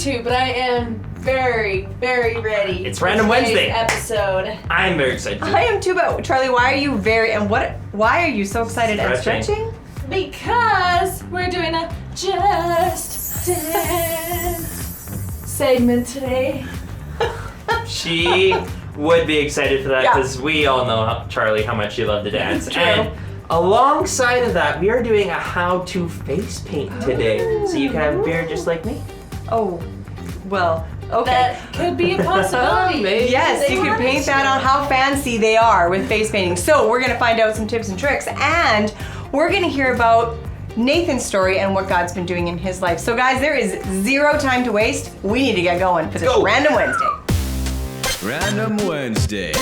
too, but I am very, very ready. It's Random Wednesday episode. I'm very excited. I am too, but Charlie, why are you why are you so excited and stretching? Because we're doing a Just Dance segment today. She would be excited for that Yeah. because we all know, Charlie, how much you love to dance. True. And alongside of that, we are doing a how-to face paint today. So you can have beard just like me. Oh, well, okay. That could be a possibility. Yes, you can paint that on how fancy they are with face painting. So we're gonna find out some tips and tricks, and we're gonna hear about Nathan's story and what God's been doing in his life. So guys, there is zero time to waste. We need to get going for this Random Wednesday. Random Wednesday.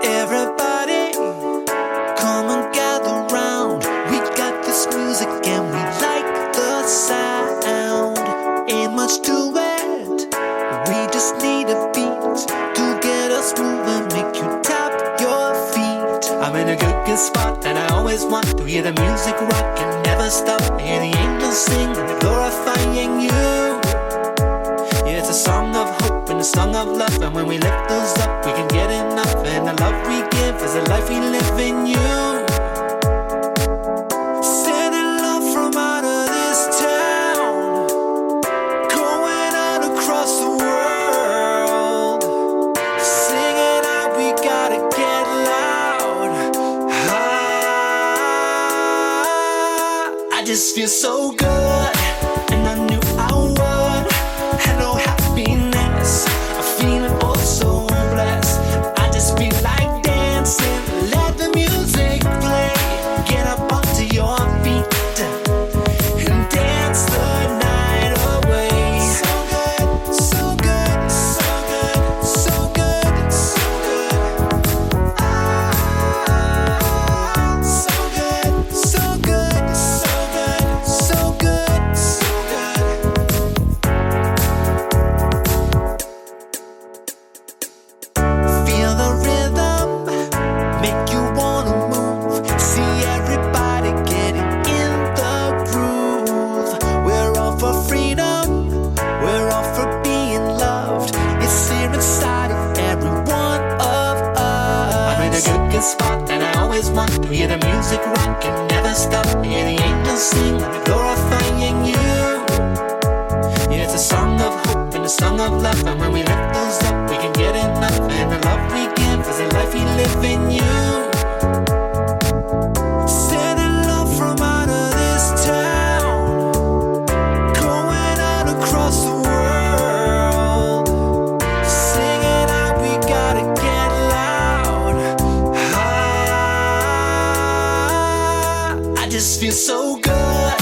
Everybody, come and gather round. We got this music and we like the sound. Ain't much to it. We just need a beat to get us moving, make you tap your feet. I'm in a good spot and I always want to hear the music rock and never stop. Hear the angels sing, glorifying you. Yeah, it's a song of hope and a song of love, and when we lift those up, we can get enough. And the love we give is the life we live in you. Sending love from out of this town, going out across the world, singing out, we gotta get loud. I just feel so good, and I knew I would. Hello, happiness, I'm feeling oh so blessed. I just feel like dancing, let the music play. Get up onto your feet and dance the night away. So good, so good, so good, so good, so good. So good, so good, so good, so good, so good. Feel the rhythm, make you wanna move. See everybody getting in the groove. We're all for freedom, we're all for being loved. It's here inside of every one of us. I'm in a good spot and I always want to hear the music rock and never stop. Hear the angels sing, glorifying you. Yeah, it's a song of hope and a song of love, and when we lift those up, we can get enough. And the love we give is the life we live in you. Sending love from out of this town, going out across the world, singing out, we gotta get loud. I just feel so good,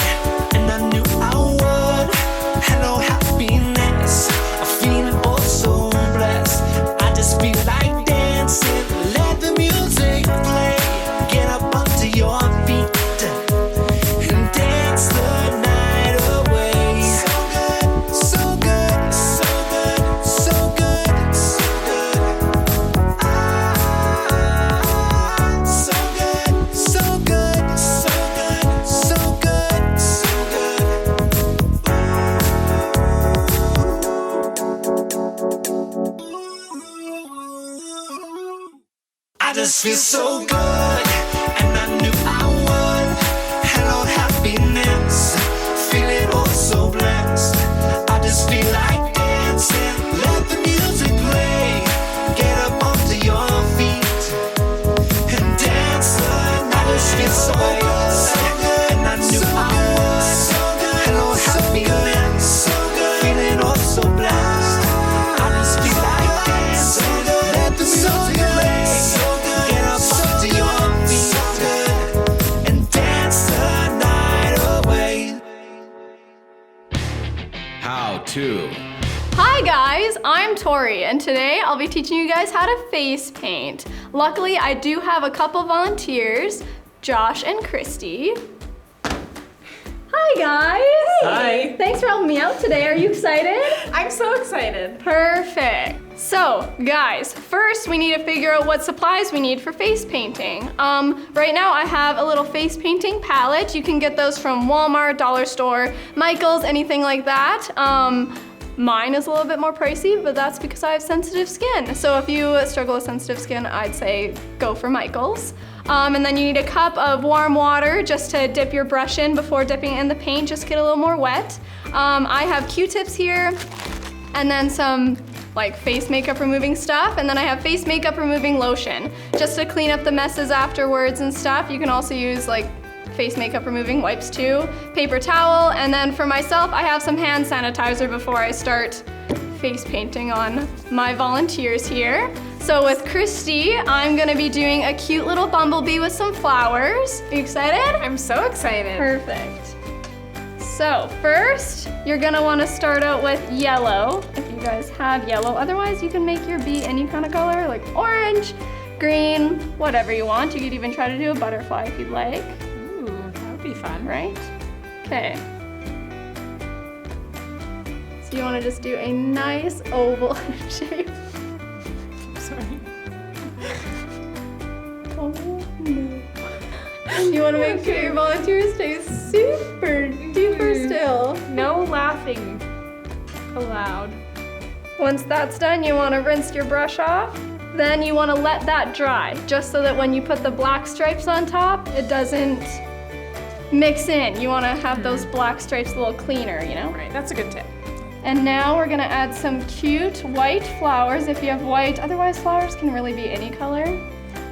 and I knew I would. Hello, happiness, I'm feeling oh so blessed. I just feel like dancing, let the music play. Get up onto your feet and dance the night away. So good, so good, so good, so good, so good. So good, so good, so good, so good, so good. I just feel so good, and I knew I would. Hello, happiness, feeling oh so blessed. I just feel like dancing, let the music play. Get up onto your feet and dance the night. I just feel so good, and I knew I would. Hello, happiness, feeling oh so blessed. I just feel like dancing, let the music play. Get up onto your feet and dance the night away. How to. Hi guys, I'm Tori, and today I'll be teaching you guys how to face paint. Luckily, I do have a couple volunteers, Josh and Christy. Hi guys! Hi. Thanks for helping me out today. Are you excited? I'm so excited. Perfect. So, guys, first we need to figure out what supplies we need for face painting. Right now I have a little face painting palette. You can get those from Walmart, Dollar Store, Michael's, anything like that. Mine is a little bit more pricey, but that's because I have sensitive skin. So if you struggle with sensitive skin, I'd say go for Michael's. And then you need a cup of warm water just to dip your brush in before dipping it in the paint, just get a little more wet. I have Q-tips here, and then some like face makeup removing stuff, and then I have face makeup removing lotion just to clean up the messes afterwards and stuff. You can also use like face makeup removing wipes too, paper towel, and then for myself I have some hand sanitizer before I start face painting on my volunteers here. So with Christy, I'm gonna be doing a cute little bumblebee with some flowers. Are you excited? I'm so excited. Perfect. So first, you're gonna wanna start out with yellow, if you guys have yellow. Otherwise, you can make your bee any kind of color, like orange, green, whatever you want. You could even try to do a butterfly if you'd like, Ooh, that would be fun. right? Okay. So you wanna just do a nice oval shape. Sorry. Oh no. And you wanna make sure your volunteers stay super duper still. No laughing allowed. Once that's done, you wanna rinse your brush off. Then you wanna let that dry, just so that when you put the black stripes on top, it doesn't mix in. You wanna have those black stripes a little cleaner, you know? Right, that's a good tip. And now we're gonna add some cute white flowers if you have white. Otherwise, flowers can really be any color.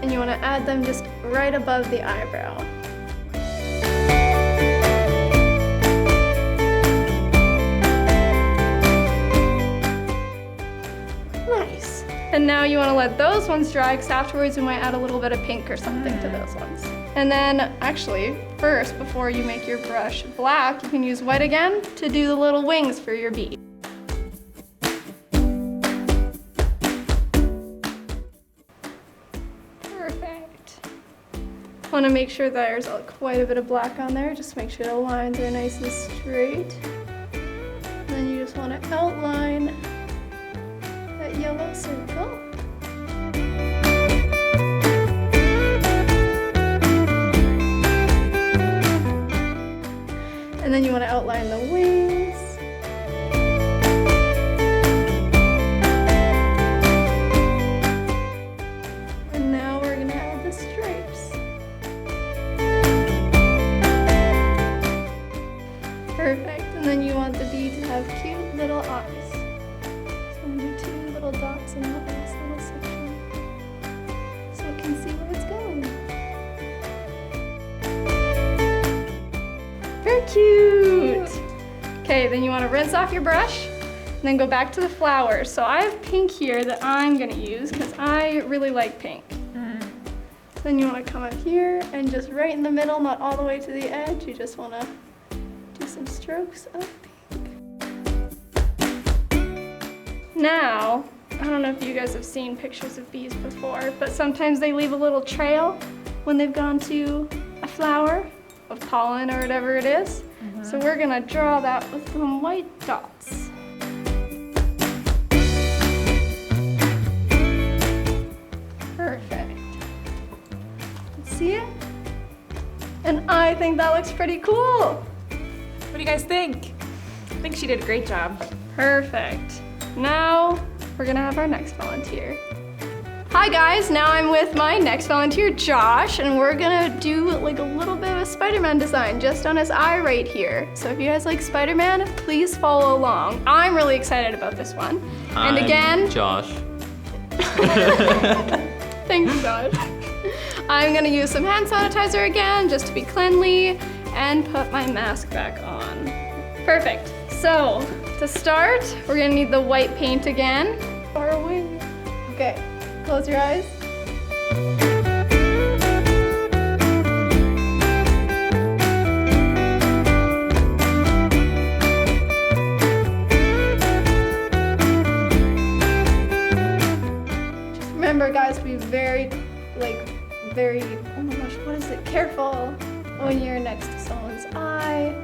And you wanna add them just right above the eyebrow. Nice. And now you wanna let those ones dry, because afterwards we might add a little bit of pink or something to those ones. And then, actually, first, before you make your brush black, you can use white again to do the little wings for your bee. Perfect. Want to make sure there's quite a bit of black on there. Just make sure the lines are nice and straight. And then you just want to outline that yellow circle. And then you want to outline the wings. And now we're going to add the stripes. Perfect. And then you want the bee to have cute little eyes. So I'm going to do 2 little dots in that last little section, so it can see where it's going. Very cute. Okay, then you want to rinse off your brush and then go back to the flowers. So I have pink here that I'm going to use because I really like pink. Then you want to come up here and just right in the middle, not all the way to the edge. You just want to do some strokes of pink. Now, I don't know if you guys have seen pictures of bees before, but sometimes they leave a little trail when they've gone to a flower of pollen or whatever it is. So we're gonna draw that with some white dots. Perfect. See it? And I think that looks pretty cool. What do you guys think? I think she did a great job. Perfect. Now we're gonna have our next volunteer. Hi guys, now I'm with my next volunteer, Josh, and we're gonna do like a little bit of a Spider-Man design just on his eye right here. So if you guys like Spider-Man, please follow along. I'm really excited about this one. And again, Josh. thanks Josh. I'm gonna use some hand sanitizer again just to be cleanly and put my mask back on. Perfect. So to start, we're gonna need the white paint again. Far away. Okay. Close your eyes. Just remember guys, be very, oh my gosh, what is it? Careful when you're next to someone's eye.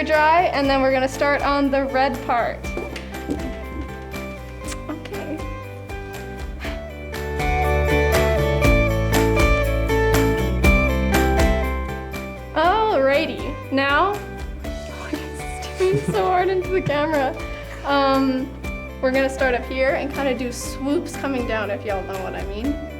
air dry, and then we're gonna start on the red part. Okay. Alrighty, now, oh, it's staring so hard into the camera. We're gonna start up here and kind of do swoops coming down, if y'all know what I mean.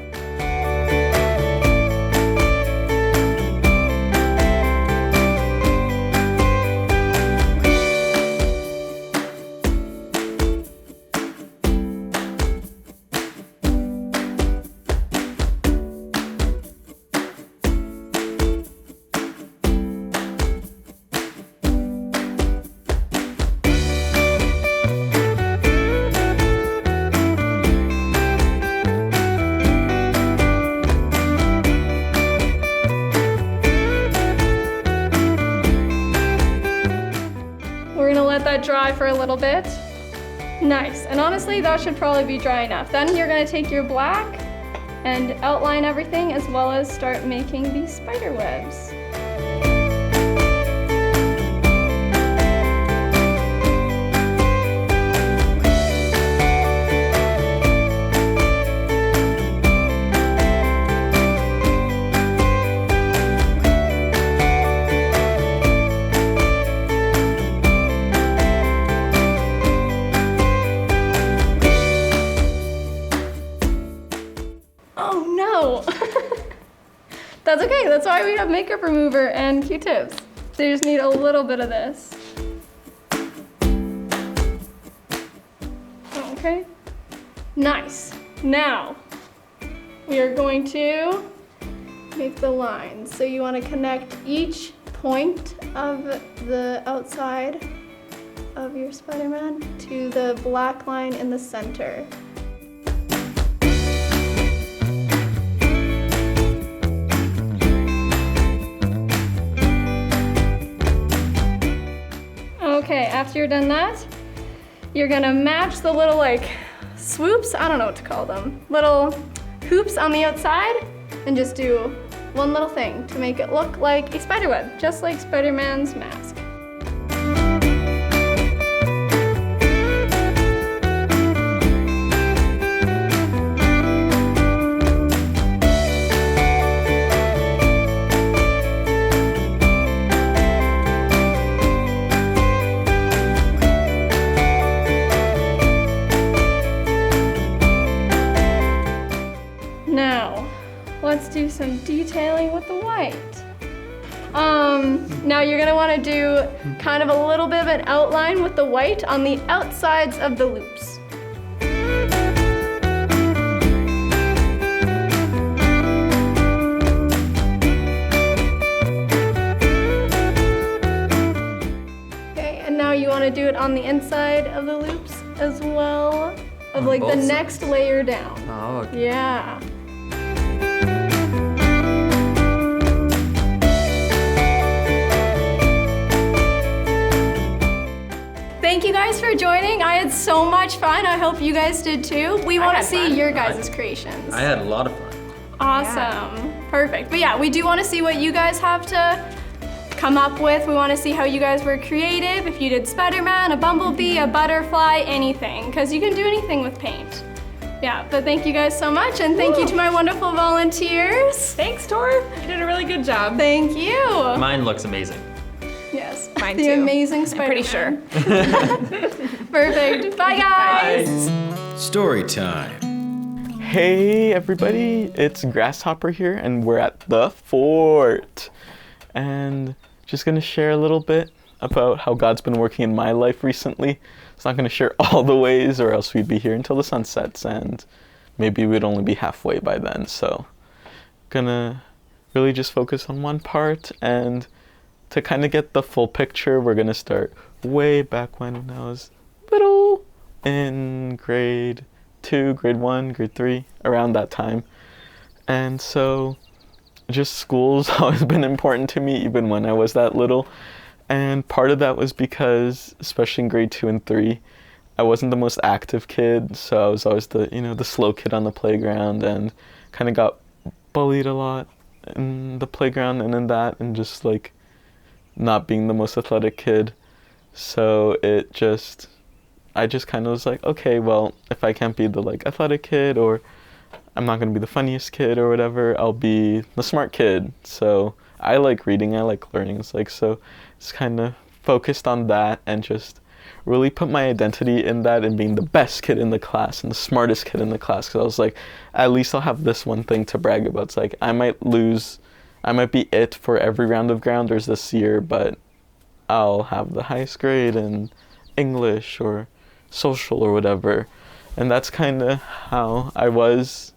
Dry for a little bit. Nice, and honestly that should probably be dry enough. Then you're gonna take your black and outline everything as well as start making these spider webs. That's okay, that's why we have makeup remover and Q-tips. So you just need a little bit of this. Okay, nice. Now, we are going to make the lines. So you want to connect each point of the outside of your Spider-Man to the black line in the center. Okay, after you're done that, you're gonna match the little like swoops, I don't know what to call them, little hoops on the outside, and just do one little thing to make it look like a spider web, just like Spider-Man's mask. Let's do some detailing with the white. Now you're gonna wanna do kind of a little bit of an outline with the white on the outsides of the loops. Okay, and now you wanna do it on the inside of the loops as well, of like the next layer down. Oh, okay. Yeah. Thank you guys for joining. I had so much fun. I hope you guys did too. We want to see your guys' creations. I had a lot of fun. Awesome. Yeah. Perfect. But yeah, we do want to see what you guys have to come up with. We want to see how you guys were creative. If you did Spider-Man, a bumblebee, a butterfly, anything. Because you can do anything with paint. Yeah, but thank you guys so much. And thank you to my wonderful volunteers. Thanks, Tor. You did a really good job. Thank you. Mine looks amazing. Yes. Mine the too. amazing Spider-Man. I'm pretty sure. Perfect. Bye, guys. Bye. Story time. Hey everybody, it's Grasshopper here and we're at the fort. And just gonna share a little bit about how God's been working in my life recently. It's not gonna share all the ways or else we'd be here until the sun sets and maybe we'd only be halfway by then. So gonna really just focus on one part, and to kind of get the full picture, we're gonna start way back when I was little, in grade 2, grade 1, grade 3, around that time. And so just school's always been important to me, even when I was that little. And part of that was because, especially in grade 2 and 3, I wasn't the most active kid, so I was always the slow kid on the playground, and kind of got bullied a lot in the playground and in that, and just like not being the most athletic kid. So I just kind of was like, okay, well, if I can't be the like athletic kid, or I'm not going to be the funniest kid or whatever, I'll be the smart kid. So I like reading, I like learning. It's like, so it's kind of focused on that and just really put my identity in that and being the best kid in the class and the smartest kid in the class. Because I was like, at least I'll have this one thing to brag about. It's like, I might be it for every round of grounders this year, but I'll have the highest grade in English or social or whatever. And that's kind of how I was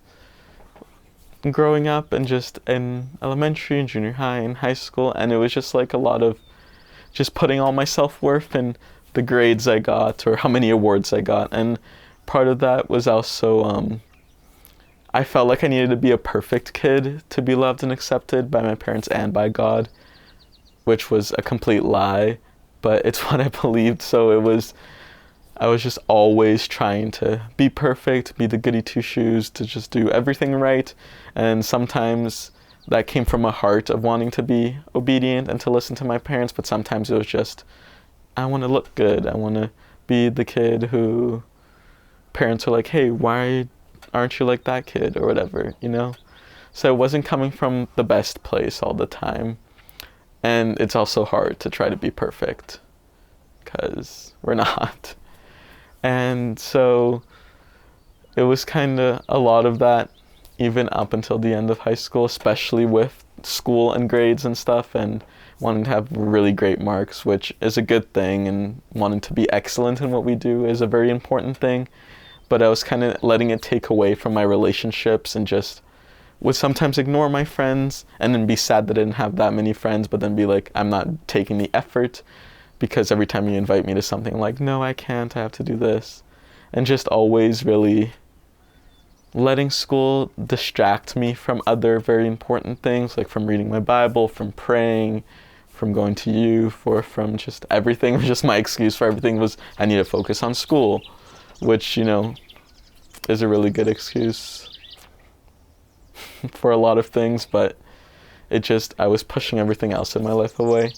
growing up, and just in elementary and junior high and high school. And it was just like a lot of just putting all my self-worth in the grades I got or how many awards I got. And part of that was also I felt like I needed to be a perfect kid to be loved and accepted by my parents and by God, which was a complete lie, but it's what I believed. So I was just always trying to be perfect, be the goody two-shoes, to just do everything right. And sometimes that came from a heart of wanting to be obedient and to listen to my parents, but sometimes it was just, I want to look good. I want to be the kid who parents are like, hey, why aren't you like that kid or whatever, you know? So it wasn't coming from the best place all the time. And it's also hard to try to be perfect, because we're not. And so it was kind of a lot of that, even up until the end of high school, especially with school and grades and stuff, and wanting to have really great marks, which is a good thing, and wanting to be excellent in what we do is a very important thing. But I was kind of letting it take away from my relationships, and just would sometimes ignore my friends and then be sad that I didn't have that many friends, but then be like, I'm not taking the effort, because every time you invite me to something, I'm like, no, I can't, I have to do this. And just always really letting school distract me from other very important things, like from reading my Bible, from praying, from going to youth, or from just everything. Just my excuse for everything was, I need to focus on school, which, you know, is a really good excuse for a lot of things, but I was pushing everything else in my life away.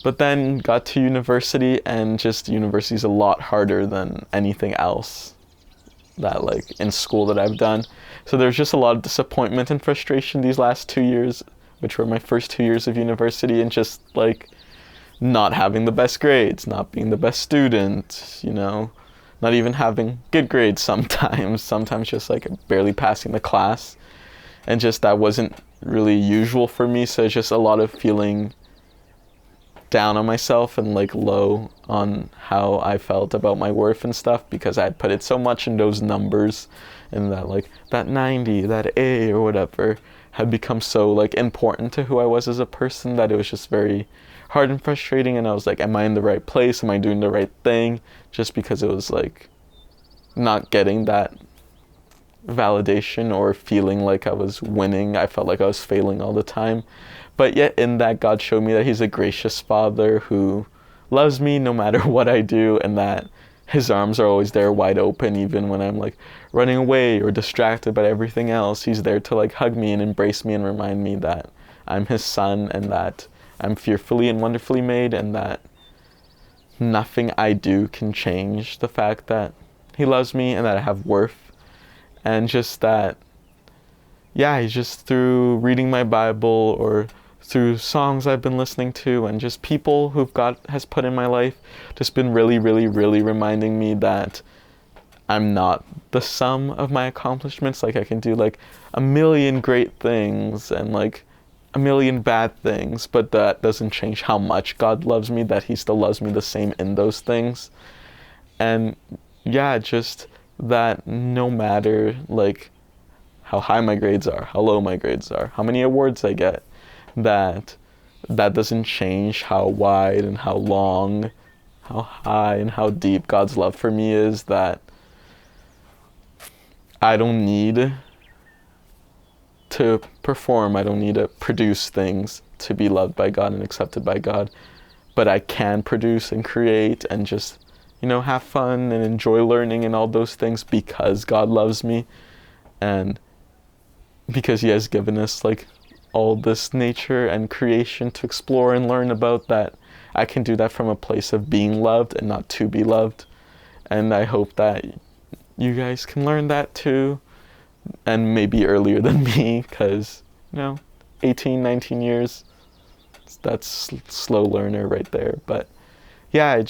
But then got to university, and just university's a lot harder than anything else that like in school that I've done. So there's just a lot of disappointment and frustration these last 2 years, which were my first 2 years of university, and just like not having the best grades, not being the best student, you know, not even having good grades sometimes just like barely passing the class. And just that wasn't really usual for me. So it's just a lot of feeling down on myself and like low on how I felt about my worth and stuff, because I had put it so much in those numbers, and that like that 90, that A or whatever had become so like important to who I was as a person, that it was just very hard and frustrating. And I was like, am I in the right place? Am I doing the right thing? Just because it was like not getting that validation or feeling like I was winning. I felt like I was failing all the time. But yet in that, God showed me that He's a gracious Father who loves me no matter what I do, and that His arms are always there wide open, even when I'm like running away or distracted by everything else. He's there to like hug me and embrace me and remind me that I'm His son, and that I'm fearfully and wonderfully made, and that nothing I do can change the fact that He loves me and that I have worth. And just that, yeah, He's just through reading my Bible, or through songs I've been listening to, and just people who God has put in my life, just been really, really, really reminding me that I'm not the sum of my accomplishments. Like I can do like a million great things and like a million bad things, but that doesn't change how much God loves me, that He still loves me the same in those things. And yeah, just that no matter like how high my grades are, how low my grades are, how many awards I get, that doesn't change how wide and how long, how high and how deep God's love for me is. That I don't need to perform, I don't need to produce things to be loved by God and accepted by God, but I can produce and create and just, you know, have fun and enjoy learning and all those things, because God loves me, and because He has given us like all this nature and creation to explore and learn about, that I can do that from a place of being loved and not to be loved. And I hope that you guys can learn that too, and maybe earlier than me, because, 18, 19 years, that's slow learner right there. But yeah,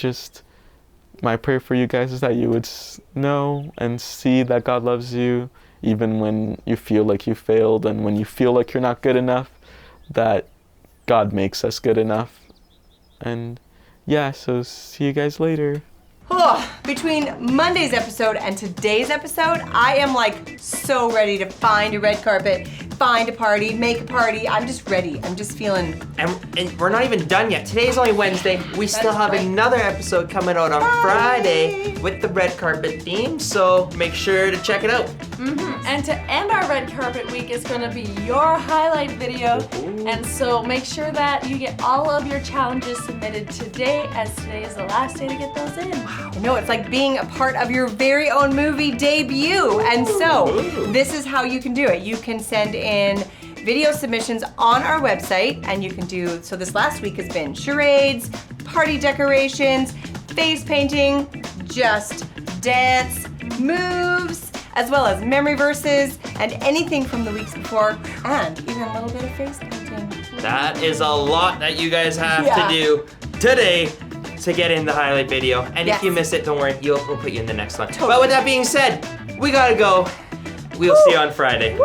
my prayer for you guys is that you would know and see that God loves you, even when you feel like you failed and when you feel like you're not good enough, that God makes us good enough. And yeah, so see you guys later. Oh, between Monday's episode and today's episode, I am like so ready to find a red carpet, find a party, make a party. I'm just ready. I'm just feeling. And we're not even done yet. Today's only Wednesday. We still have another episode coming out on Friday with the red carpet theme, so make sure to check it out. And to end our red carpet week is going to be your highlight video. And so make sure that you get all of your challenges submitted today, as today is the last day to get those in. I know, it's like being a part of your very own movie debut. And so, this is how you can do it. You can send in video submissions on our website, and you can do, so this last week has been charades, party decorations, face painting, just dance, moves, as well as memory verses, and anything from the weeks before, and even a little bit of face painting. That is a lot that you guys have to do today to get in the highlight video. And if you miss it, don't worry, we'll put you in the next one. But with that being said, we gotta go. We'll see you on Friday.